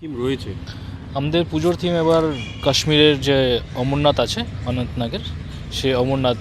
Theme রয়েছে? আমাদের পুজোর থিম এবার কাশ্মীরের যে অমরনাথ আছে, অনন্তনাগের, সে অমরনাথ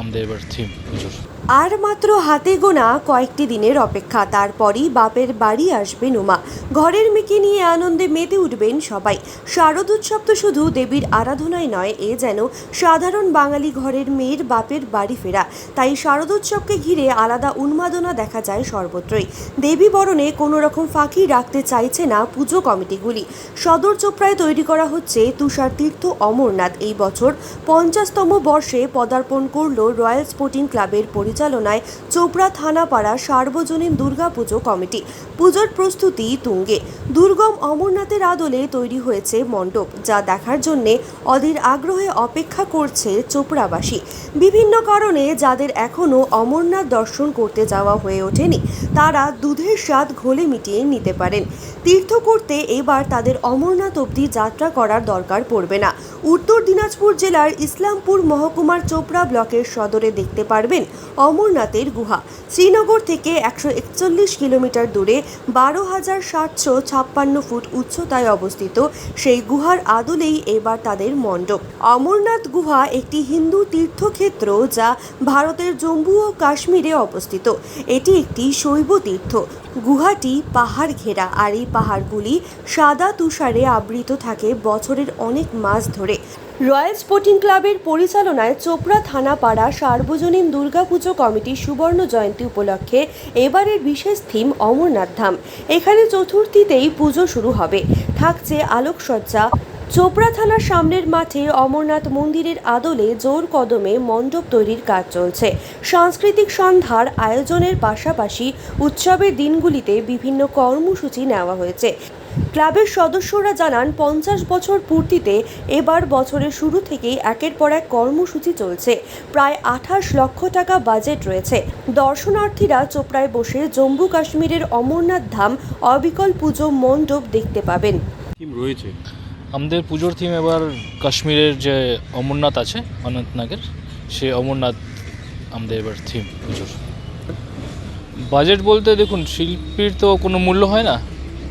আমাদের এবার থিম পুজোর। আর মাত্র হাতে গোনা কয়েকটি দিনের অপেক্ষা, তারপরই বাপের বাড়ি আসবে নুমা। ঘরের মেয়েকে নিয়ে আনন্দে মেতে উঠবেন সবাই। শারদোৎসব তো শুধু দেবীর আরাধনায় নয়, এ যেন সাধারণ বাঙালি ঘরের মেয়ের বাপের বাড়ি ফেরা। তাই শারদোৎসবকে ঘিরে আলাদা উন্মাদনা দেখা যায় সর্বত্রই। দেবী বরণে কোনো রকম ফাঁকি রাখতে চাইছে না পুজো কমিটিগুলি। সদর চোপড়ায় তৈরি করা হচ্ছে তুষার তীর্থ অমরনাথ। এই বছর 50তম বর্ষে পদার্পণ করল রয়্যাল স্পোর্টিং ক্লাবের পরিচালনায় চোপড়া থানাপাড়া সার্বজনীন দুর্গাপুজো কমিটি। পুজোর প্রস্তুতি তুঙ্গে। দুর্গম অমরনাথের আদলে তৈরি হয়েছে মণ্ডপ, যা দেখার জন্যে অধীর আগ্রহে অপেক্ষা করছে চোপড়াবাসী। বিভিন্ন কারণে যাদের এখনও অমরনাথ দর্শন করতে যাওয়া হয়ে ওঠেনি, তারা দুধের স্বাদ ঘোলে মিটিয়ে নিতে পারেন। তীর্থ করতে এবার তাদের অমরনাথ অবধি যাত্রা করার দরকার পড়বে না। উত্তর দিনাজপুর জেলার ইসলামপুর মহকুমার চোপড়া ব্লকের সদরে দেখতে পারবেন অমরনাথের গুহা। শ্রীনগর থেকে 141 কিলোমিটার দূরে 12,756 ফুট উচ্চতায় অবস্থিত সেই গুহার আদলেই এবার তাদের মণ্ডপ। অমরনাথ গুহা একটি হিন্দু তীর্থক্ষেত্র যা ভারতের জম্মু ও কাশ্মীরে অবস্থিত। এটি একটি শৈব তীর্থ। গুহাটি পাহাড় ঘেরা, আর এই পাহাড়গুলি সাদা তুষারে আবৃত থাকে বছরের অনেক মাস ধরে। রয়্যাল স্পোর্টিং ক্লাবের পরিচালনায় চোপড়া থানাপাড়া সার্বজনীন দুর্গাপুজো কমিটির সুবর্ণ জয়ন্তী উপলক্ষে এবারের বিশেষ থিম অমরনাথ ধাম। এখানে চতুর্থীতেই পুজো শুরু হবে। থাকছে আলোকসজ্জা। চোপড়া থানার সামনের মাঠে অমরনাথ মন্দিরের আদলে জোর কদমে মণ্ডপ তৈরির কাজ চলছে। সাংস্কৃতিক সন্ধ্যার আয়োজনের পাশাপাশি উৎসবের দিনগুলিতে বিভিন্ন কর্মসূচি নেওয়া হয়েছে। ক্লাবের সদস্যরা জানান, 50 বছর পূর্তিতে এবার বছরের শুরু থেকেই একের পর এক কর্মসূচি চলছে। প্রায় 28 লক্ষ টাকা বাজেট রয়েছে। দর্শনার্থীরা চোপড়ায় বসে জম্মু কাশ্মীরের অমরনাথ ধাম অবিকল পুজো মণ্ডপ দেখতে পাবেন। থিম রয়েছে? আমাদের পুজোর থিম এবার কাশ্মীরের যে অমরনাথ আছে, অনন্তনাগের, সে অমরনাথ আমাদের এবার থিম পুজোর। বাজেট বলতে দেখুন, শিল্পীর তো কোনো মূল্য হয় না,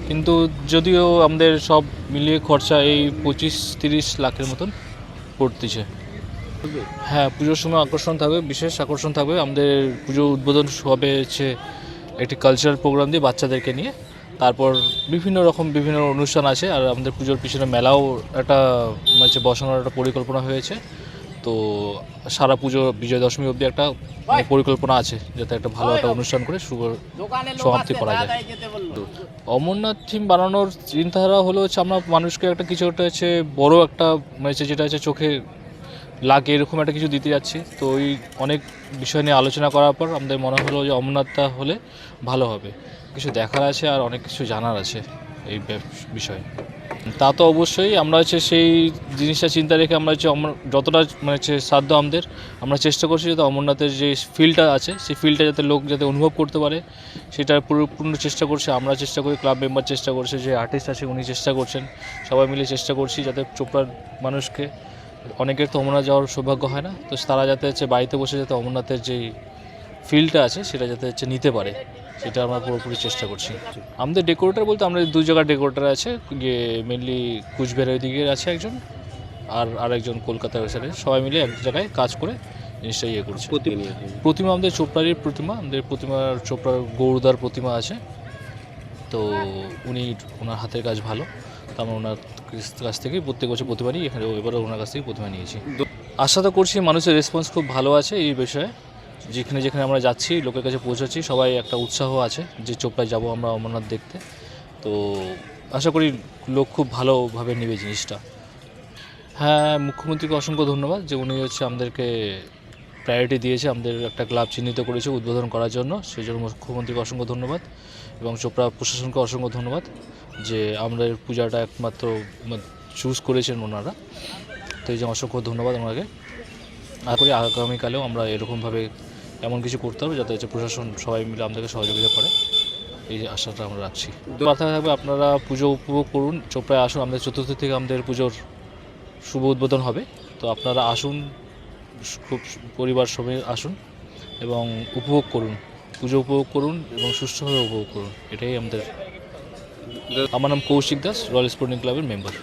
কিন্তু যদিও আমাদের সব মিলিয়ে খরচা এই 25-30 লাখের মতন পড়তেছে। হ্যাঁ, পুজোর সময় আকর্ষণ থাকবে, বিশেষ আকর্ষণ থাকবে। আমাদের পুজো উদ্বোধন হবে হচ্ছে একটি কালচারাল প্রোগ্রাম দিয়ে বাচ্চাদেরকে নিয়ে। তারপর বিভিন্ন অনুষ্ঠান আছে, আর আমাদের পুজোর পিছনে মেলাও একটা বসানোর একটা পরিকল্পনা হয়েছে। তো সারা পুজো বিজয় দশমী অবধি একটা পরিকল্পনা আছে, যাতে একটা ভালো একটা অনুষ্ঠান করে সমাপ্তি করা যায়। অমরনাথ থিম বানানোর চিন্তাধারা হলো হচ্ছে আমরা মানুষকে একটা কিছু একটা হচ্ছে বড় একটা যেটা হচ্ছে চোখে লাগে এরকম একটা কিছু দিতে যাচ্ছি। তো ওই অনেক বিষয় নিয়ে আলোচনা করার পর আমাদের মনে হলো যে অমরনাথটা হলে ভালো হবে। কিছু দেখার আছে আর অনেক কিছু জানার আছে এই বিষয়ে। তা তো অবশ্যই আমরা সেই জিনিসটা চিন্তা রেখে আমরা যতটা সাধ্য আমাদের, আমরা চেষ্টা করছি যাতে অমরনাথের যে ফিলটা আছে সেই ফিলটা যাতে লোক যাতে অনুভব করতে পারে, সেটার পূর্ণ চেষ্টা করছে। আমরা চেষ্টা করি, ক্লাব মেম্বার চেষ্টা করছে, যে আর্টিস্ট আছে উনি চেষ্টা করছেন, সবাই মিলে চেষ্টা করছি যাতে চোপড়ার মানুষকে, অনেকের তো অমরনাথ যাওয়ার সৌভাগ্য হয় না, তো তারা যাতে বাড়িতে বসে যাতে অমরনাথের যে ফিলটা আছে সেটা যাতে নিতে পারে, সেটা আমরা পুরোপুরি চেষ্টা করছি। আমাদের ডেকোরেটর বলতে আমরা 2 জায়গার ডেকোরেটর আছে, মেনলি কুচবিহারের দিকে আছে একজন, আর আরেকজন কলকাতার সাথে, সবাই মিলে এক জায়গায় কাজ করে জিনিসটা করছি। প্রতিমা আমাদের চোপড়ারই প্রতিমা, আমাদের প্রতিমার চোপড়ার গৌরদার প্রতিমা আছে। তো ওনার হাতের কাজ ভালো, তো আমরা ওনার কাছ থেকেই প্রত্যেক বছর প্রতিমারই এখানে, এবারে ওনার কাছ থেকেই প্রতিমা নিয়েছি। আশা তো করছি মানুষের রেসপন্স খুব ভালো আছে এই বিষয়ে। যেখানে আমরা যাচ্ছি, লোকের কাছে পৌঁছাচ্ছি, সবাই একটা উৎসাহ আছে যে চোপড়ায় যাব আমরা অমরনাথ দেখতে। তো আশা করি লোক খুব ভালোভাবে নেবে জিনিসটা। হ্যাঁ, মুখ্যমন্ত্রীকে অসংখ্য ধন্যবাদ যে উনি আমাদেরকে প্রায়োরিটি দিয়েছে, আমাদের একটা ক্লাব চিহ্নিত করেছে উদ্বোধন করার জন্য, সেই জন্য মুখ্যমন্ত্রীকে অসংখ্য ধন্যবাদ, এবং চোপড়া প্রশাসনকে অসংখ্য ধন্যবাদ যে আমাদের পূজাটা একমাত্র চুজ করেছেন ওনারা। তো এই যে অসংখ্য ধন্যবাদ ওনাকে। আশা করি আগামীকালেও আমরা এরকমভাবে এমন কিছু করতে হবে যাতে প্রশাসন সবাই মিলে আমাদেরকে সহযোগিতা করে, এই আশাটা আমরা রাখছি। কথা থাকবে, আপনারা পুজো উপভোগ করুন, চোপড়ায় আসুন। আমাদের চতুর্থী থেকে আমাদের পুজোর শুভ উদ্বোধন হবে, তো আপনারা আসুন, খুব পরিবার সবাই আসুন এবং উপভোগ করুন, পুজো উপভোগ করুন এবং সুষ্ঠুভাবে উপভোগ করুন, এটাই আমাদের আমার নাম কৌশিক দাস, রয়্যাল স্পোর্টিং ক্লাবের মেম্বার।